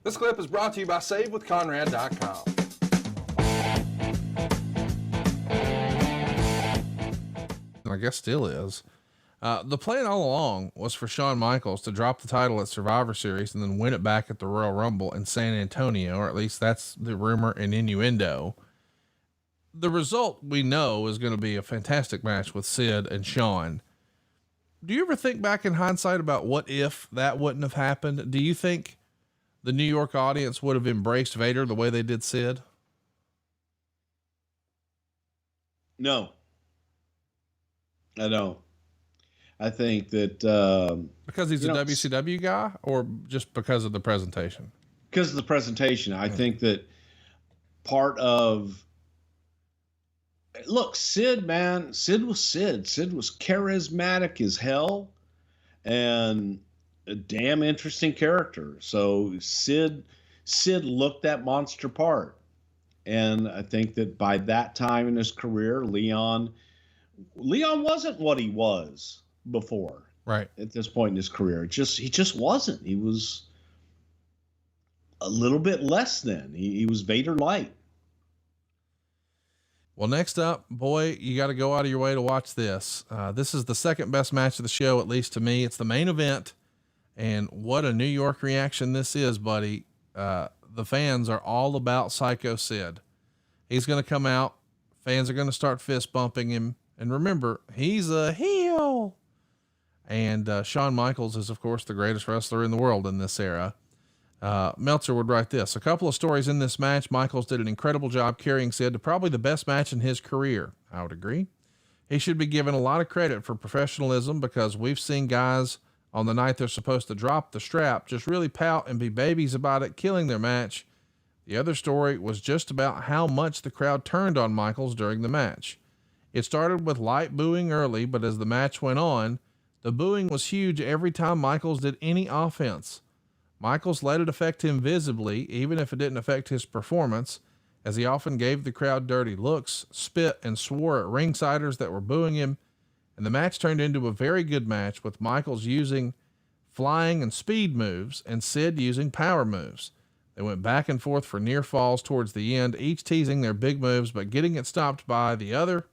This clip is brought to you by SaveWithConrad.com. I guess still is. The plan all along was for Shawn Michaels to drop the title at Survivor Series and then win it back at the Royal Rumble in San Antonio, or at least that's the rumor and innuendo. The result we know is going to be a fantastic match with Sid and Shawn. Do you ever think back in hindsight about what if that wouldn't have happened? Do you think the New York audience would have embraced Vader the way they did Sid? No. I don't. I think that because he's a WCW guy, or just because of the presentation? Because of the presentation. I think that part of Sid, man, Sid was Sid. Sid was charismatic as hell and a damn interesting character. So Sid looked that monster part. And I think that by that time in his career, Leon wasn't what he was before. Right. At this point in his career. He just wasn't. He was a little bit less than. He was Vader light. Well, next up, boy, you got to go out of your way to watch this. This is the second best match of the show, at least to me. It's the main event. And what a New York reaction this is, buddy. The fans are all about Sycho Sid. He's going to come out. Fans are going to start fist bumping him. And remember, he's a heel. And Shawn Michaels is, of course, the greatest wrestler in the world in this era. Meltzer would write this: a couple of stories in this match. Michaels did an incredible job carrying Sid to probably the best match in his career. I would agree. He should be given a lot of credit for professionalism, because we've seen guys on the night they're supposed to drop the strap just really pout and be babies about it, killing their match. The other story was just about how much the crowd turned on Michaels during the match. It started with light booing early, but as the match went on, the booing was huge every time Michaels did any offense. Michaels let it affect him visibly, even if it didn't affect his performance, as he often gave the crowd dirty looks, spit, and swore at ringsiders that were booing him. And the match turned into a very good match, with Michaels using flying and speed moves and Sid using power moves. They went back and forth for near falls towards the end, each teasing their big moves, but getting it stopped by the other.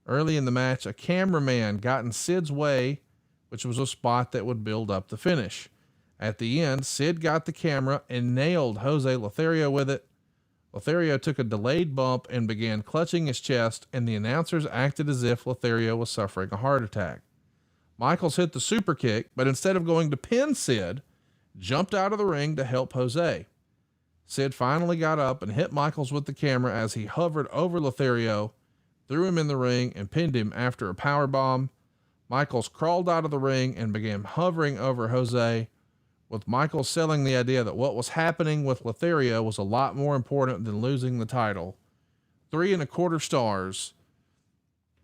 Early in the match, a cameraman got in Sid's way, which was a spot that would build up the finish. At the end, Sid got the camera and nailed Jose Lothario with it. Lothario took a delayed bump and began clutching his chest, and the announcers acted as if Lothario was suffering a heart attack. Michaels hit the super kick, but instead of going to pin Sid, jumped out of the ring to help Jose. Sid finally got up and hit Michaels with the camera as he hovered over Lothario, threw him in the ring, and pinned him after a power bomb. Michaels crawled out of the ring and began hovering over Jose, with Michaels selling the idea that what was happening with Lothario was a lot more important than losing the title. 3.25 stars.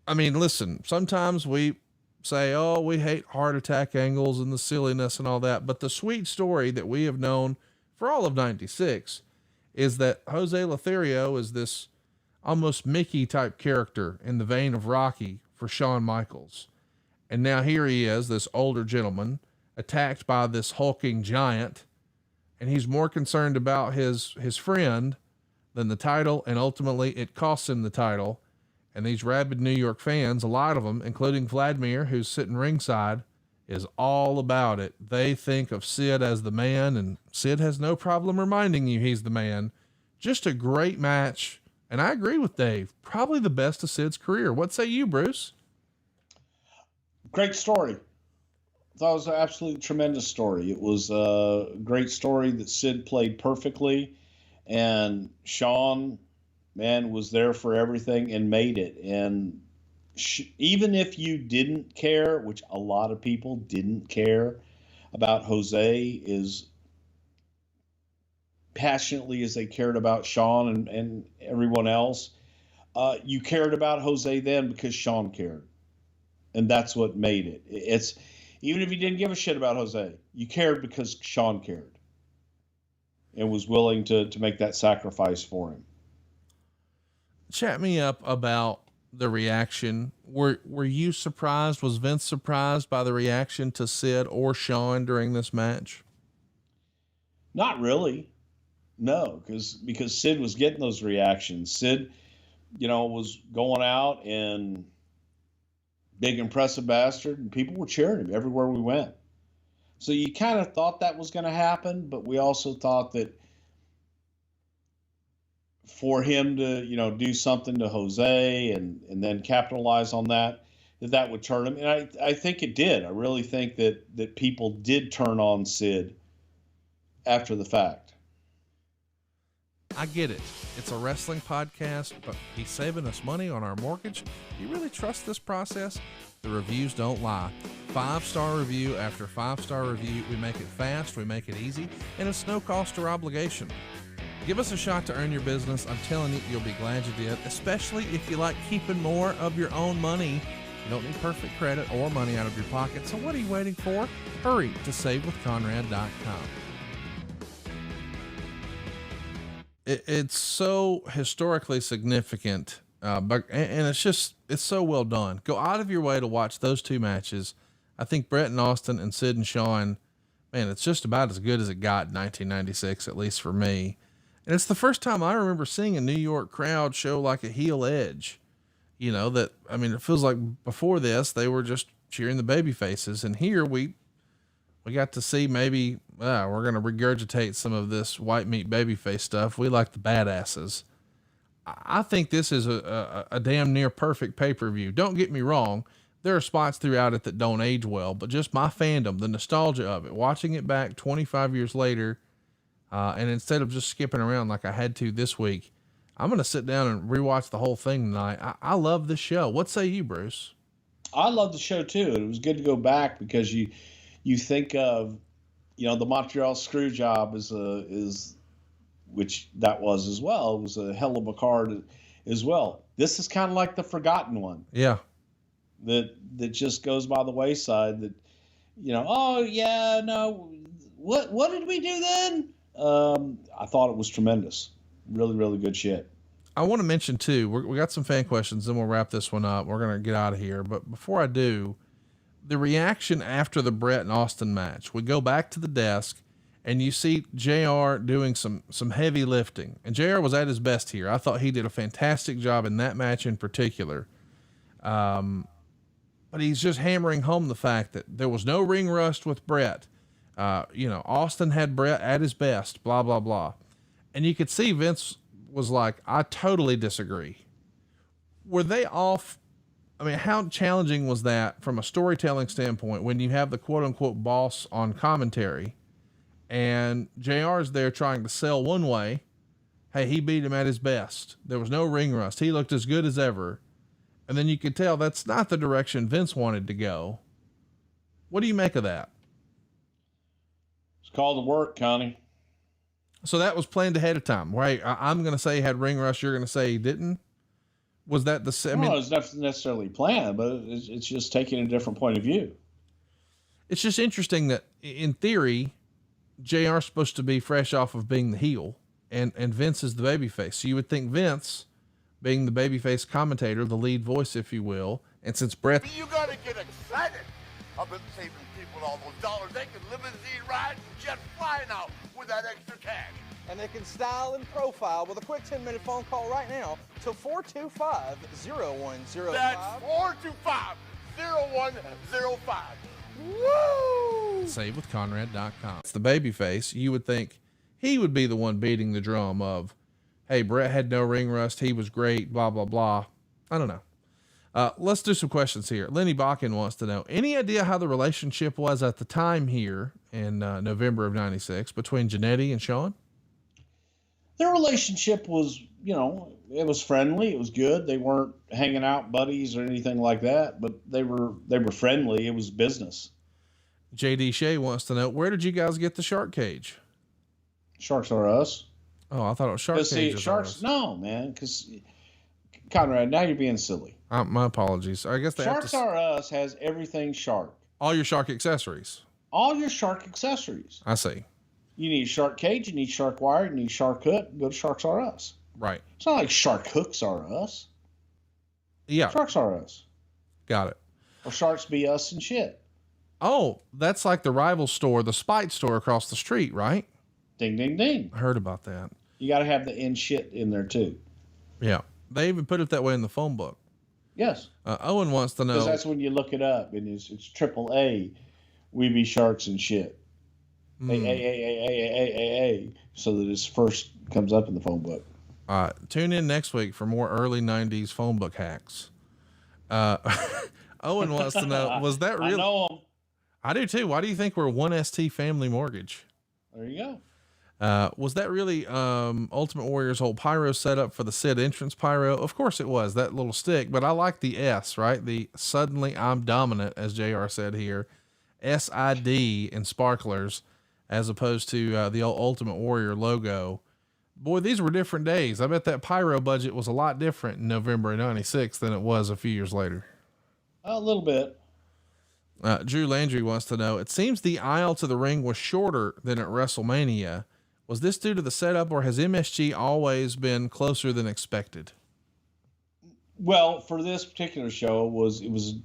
I mean, listen, sometimes we say, oh, we hate heart attack angles and the silliness and all that, but the sweet story that we have known for all of 96 is that Jose Lothario is this almost Mickey type character in the vein of Rocky for Shawn Michaels. And now here he is, this older gentleman, attacked by this hulking giant, and he's more concerned about his friend than the title, and ultimately it costs him the title. And these rabid New York fans, a lot of them, including Vladimir, who's sitting ringside, is all about it. They think of Sid as the man, and Sid has no problem reminding you he's the man. Just a great match, and I agree with Dave, probably the best of Sid's career. What say you, Bruce? Great story. I thought it was an absolutely tremendous story. It was a great story that Sid played perfectly, and Shawn, man, was there for everything and made it. And even if you didn't care, which a lot of people didn't care about Jose as passionately as they cared about Shawn and everyone else, you cared about Jose then because Shawn cared. And that's what made it. It's, even if you didn't give a shit about Jose, you cared because Shawn cared and was willing to make that sacrifice for him. Chat me up about the reaction. Were you surprised? Was Vince surprised by the reaction to Sid or Shawn during this match? Not really. No, because Sid was getting those reactions. Sid, was going out and big impressive bastard, and people were cheering him everywhere we went. So you kind of thought that was going to happen, but we also thought that for him to, do something to Jose and then capitalize on that would turn him. And I think it did. I really think that people did turn on Sid after the fact. I get it. It's a wrestling podcast, but he's saving us money on our mortgage. Do you really trust this process? The reviews don't lie. 5-star review after 5-star review. We make it fast, we make it easy, and it's no cost or obligation. Give us a shot to earn your business. I'm telling you, you'll be glad you did, especially if you like keeping more of your own money. You don't need perfect credit or money out of your pocket, so what are you waiting for? Hurry to savewithconrad.com. It's so historically significant, but it's so well done. Go out of your way to watch those two matches. I think Brett and Austin and Sid and Shawn, man, it's just about as good as it got in 1996, at least for me. And it's the first time I remember seeing a New York crowd show like a heel edge. It feels like before this, they were just cheering the baby faces. And here we got to see maybe, we're going to regurgitate some of this white meat babyface stuff. We like the badasses. I think this is a damn near perfect pay-per-view. Don't get me wrong. There are spots throughout it that don't age well, but just my fandom, the nostalgia of it, watching it back 25 years later. And instead of just skipping around like I had to this week, I'm going to sit down and rewatch the whole thing tonight. I love this show. What say you, Bruce? I love the show too. It was good to go back because you think of, the Montreal Screwjob is which that was as well. It was a hell of a card as well. This is kind of like the forgotten one. Yeah. That just goes by the wayside that, oh yeah, no, what did we do then? I thought it was tremendous. Really, really good shit. I want to mention too, we got some fan questions, then we'll wrap this one up. We're going to get out of here. But before I do, the reaction after the Brett and Austin match, we go back to the desk and you see JR doing some heavy lifting, and JR was at his best here. I thought he did a fantastic job in that match in particular. But he's just hammering home the fact that there was no ring rust with Brett. Austin had Brett at his best, blah, blah, blah. And you could see Vince was like, I totally disagree. Were they off? I mean, how challenging was that from a storytelling standpoint when you have the quote unquote boss on commentary and JR's there trying to sell one way? Hey, he beat him at his best. There was no ring rust. He looked as good as ever. And then you could tell that's not the direction Vince wanted to go. What do you make of that? It's called the work, Connie. So that was planned ahead of time, right? I'm going to say he had ring rust. You're going to say he didn't. Was that the same? No, it's not necessarily planned, but it's just taking a different point of view. It's just interesting that in theory, JR's supposed to be fresh off of being the heel and Vince is the babyface. So you would think Vince, being the babyface commentator, the lead voice, if you will. And since Brett, You gotta get excited about saving people all those dollars. They can limousine ride and jet fly now with that extra cash. And they can style and profile with a quick 10-minute phone call right now to 425-0105. That's 425-0105. Woo! savewithconrad.com. It's the babyface. You would think he would be the one beating the drum of, hey, Brett had no ring rust. He was great, blah, blah, blah. I don't know. Let's do some questions here. Lenny Bakken wants to know, any idea how the relationship was at the time here in November of 96 between Jannetty and Shawn? Their relationship was, it was friendly. It was good. They weren't hanging out buddies or anything like that, but they were friendly. It was business. JD Shea wants to know, where did you guys get the shark cage? Sharks are us. Oh, I thought it was shark cage. Sharks. No, man. Because Conrad, now you're being silly. My apologies. I guess Sharks Are Us has everything shark. All your shark accessories. All your shark accessories. I see. You need shark cage, you need shark wire, you need shark hook. Go to Sharks Are Us. Right. It's not like shark hooks are us. Yeah. Sharks Are Us. Got it. Or Sharks Be Us and shit. Oh, that's like the rival store, the Spite store across the street, right? Ding, ding, ding. I heard about that. You got to have the in shit in there too. Yeah. They even put it that way in the phone book. Yes. Owen wants to know. Because that's when you look it up, and it's triple A, we be sharks and shit. A, so that his first comes up in the phone book. Tune in next week for more early 90s phone book hacks. Owen wants to know, was that real? I know him. I do too. Why do you think we're 1ST Family Mortgage? There you go. Was that really Ultimate Warrior's old pyro setup for the Sid entrance pyro? Of course it was, that little stick, but I like the S, right? The suddenly I'm dominant, as JR said here, SID in sparklers, as opposed to the old Ultimate Warrior logo. Boy, these were different days. I bet that pyro budget was a lot different in November of 96 than it was a few years later. A little bit. Drew Landry wants to know, it seems the aisle to the ring was shorter than at WrestleMania. Was this due to the setup, or has MSG always been closer than expected? Well, for this particular show, it was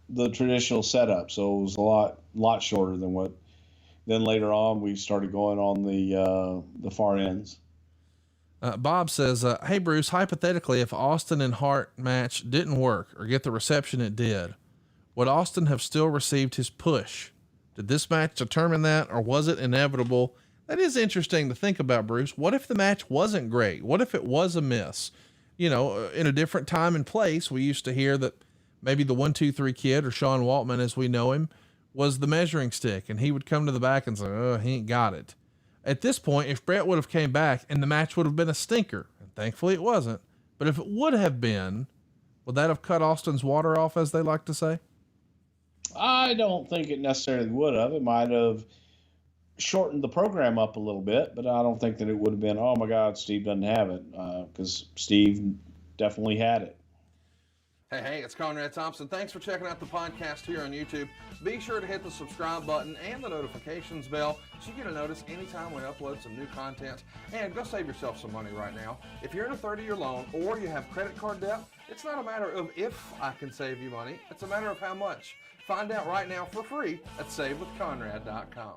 the traditional setup, so it was a lot shorter than what. Then later on, we started going on the far ends. Bob says, "Hey Bruce, hypothetically, if Austin and Hart match didn't work or get the reception it did, would Austin have still received his push? Did this match determine that, or was it inevitable?" That is interesting to think about, Bruce. What if the match wasn't great? What if it was a miss? You know, in a different time and place, we used to hear that maybe the 1, 2, 3 kid, or Sean Waltman as we know him, was the measuring stick, and he would come to the back and say, "Oh, he ain't got it." At this point, if Brett would have came back and the match would have been a stinker, and thankfully it wasn't, but if it would have been, would that have cut Austin's water off, as they like to say? I don't think it necessarily would have. It might have shortened the program up a little bit, but I don't think that it would have been, oh my God, Steve doesn't have it, because Steve definitely had it. Hey, it's Conrad Thompson. Thanks for checking out the podcast here on YouTube. Be sure to hit the subscribe button and the notifications bell so you get a notice anytime we upload some new content. And go save yourself some money right now. If you're in a 30-year loan or you have credit card debt, it's not a matter of if I can save you money. It's a matter of how much. Find out right now for free at SaveWithConrad.com.